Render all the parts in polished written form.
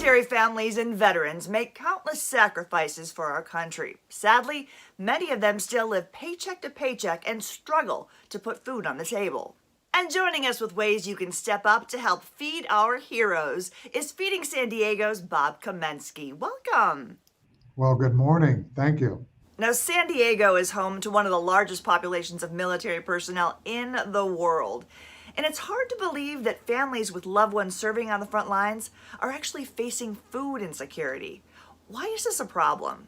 Military families and veterans make countless sacrifices for our country. Sadly, many of them still live paycheck to paycheck and struggle to put food on the table. And joining us with ways you can step up to help feed our heroes is Feeding San Diego's Bob Kamensky. Welcome. Well, good morning. Thank you. Now, San Diego is home to one of the largest populations of military personnel in the world. And it's hard to believe that families with loved ones serving on the front lines are actually facing food insecurity. Why is this a problem?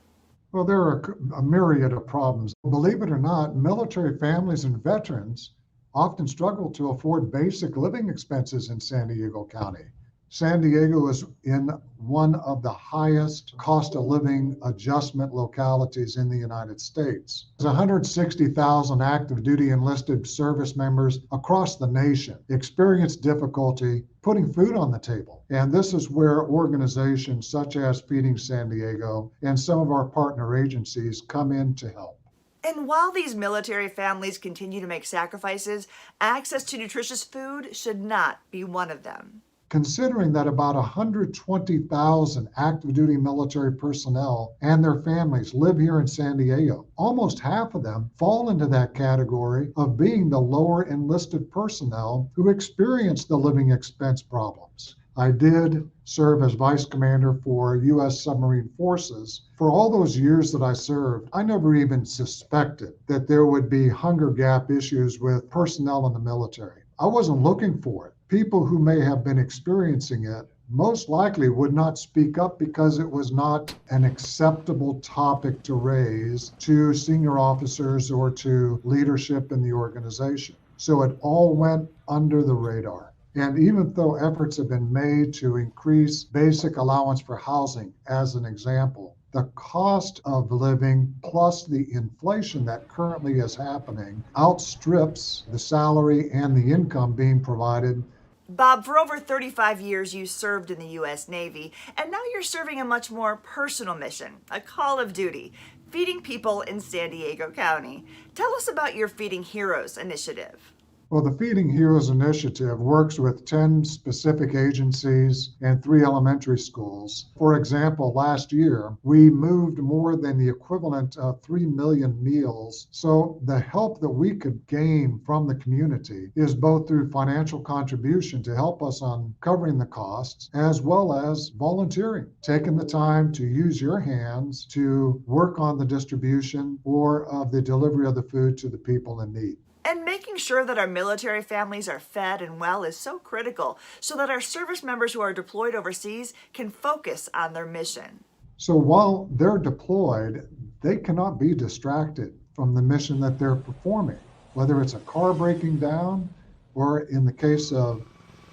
Well, there are a myriad of problems. Believe it or not, military families and veterans often struggle to afford basic living expenses in San Diego County. San Diego is in one of the highest cost of living adjustment localities in the United States. There's 160,000 active duty enlisted service members across the nation experience difficulty putting food on the table. And this is where organizations such as Feeding San Diego and some of our partner agencies come in to help. And while these military families continue to make sacrifices, access to nutritious food should not be one of them. Considering that about 120,000 active duty military personnel and their families live here in San Diego, almost half of them fall into that category of being the lower enlisted personnel who experience the living expense problems. I did serve as vice commander for U.S. submarine forces. For all those years that I served, I never even suspected that there would be hunger gap issues with personnel in the military. I wasn't looking for it. People who may have been experiencing it most likely would not speak up because it was not an acceptable topic to raise to senior officers or to leadership in the organization. So it all went under the radar. And even though efforts have been made to increase basic allowance for housing, as an example, the cost of living plus the inflation that currently is happening outstrips the salary and the income being provided. Bob, for over 35 years you served in the U.S. Navy, and now you're serving a much more personal mission, a call of duty, feeding people in San Diego County. Tell us about your Feeding Heroes initiative. Well, the Feeding Heroes Initiative works with 10 specific agencies and 3 elementary schools. For example, last year, we moved more than the equivalent of 3 million meals. So the help that we could gain from the community is both through financial contribution to help us on covering the costs, as well as volunteering, taking the time to use your hands to work on the distribution or of the delivery of the food to the people in need. And making sure that our military families are fed and well is so critical so that our service members who are deployed overseas can focus on their mission. So while they're deployed, they cannot be distracted from the mission that they're performing, whether it's a car breaking down or, in the case of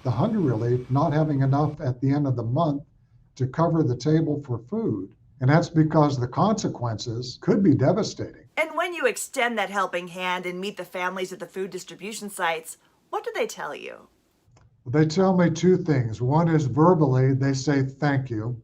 the hunger relief, not having enough at the end of the month to cover the table for food. And that's because the consequences could be devastating. And when you extend that helping hand and meet the families at the food distribution sites, what do they tell you? They tell me 2 things. One is verbally, they say thank you.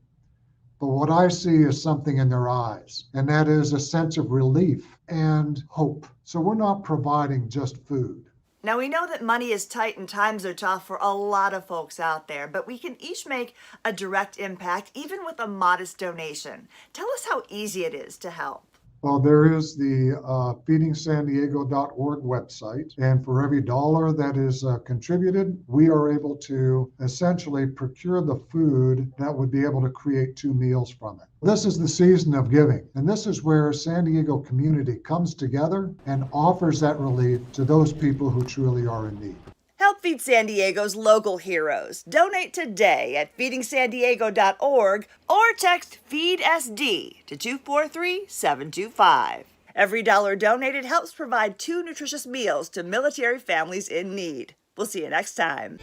But what I see is something in their eyes, and that is a sense of relief and hope. So we're not providing just food. Now, we know that money is tight and times are tough for a lot of folks out there, but we can each make a direct impact, even with a modest donation. Tell us how easy it is to help. Well, there is the feedingsandiego.org website, and for every dollar that is contributed, we are able to essentially procure the food that would be able to create 2 meals from it. This is the season of giving, and this is where San Diego community comes together and offers that relief to those people who truly are in need. Help feed San Diego's local heroes. Donate today at feedingsandiego.org or text FEEDSD to 243-725. Every dollar donated helps provide 2 nutritious meals to military families in need. We'll see you next time.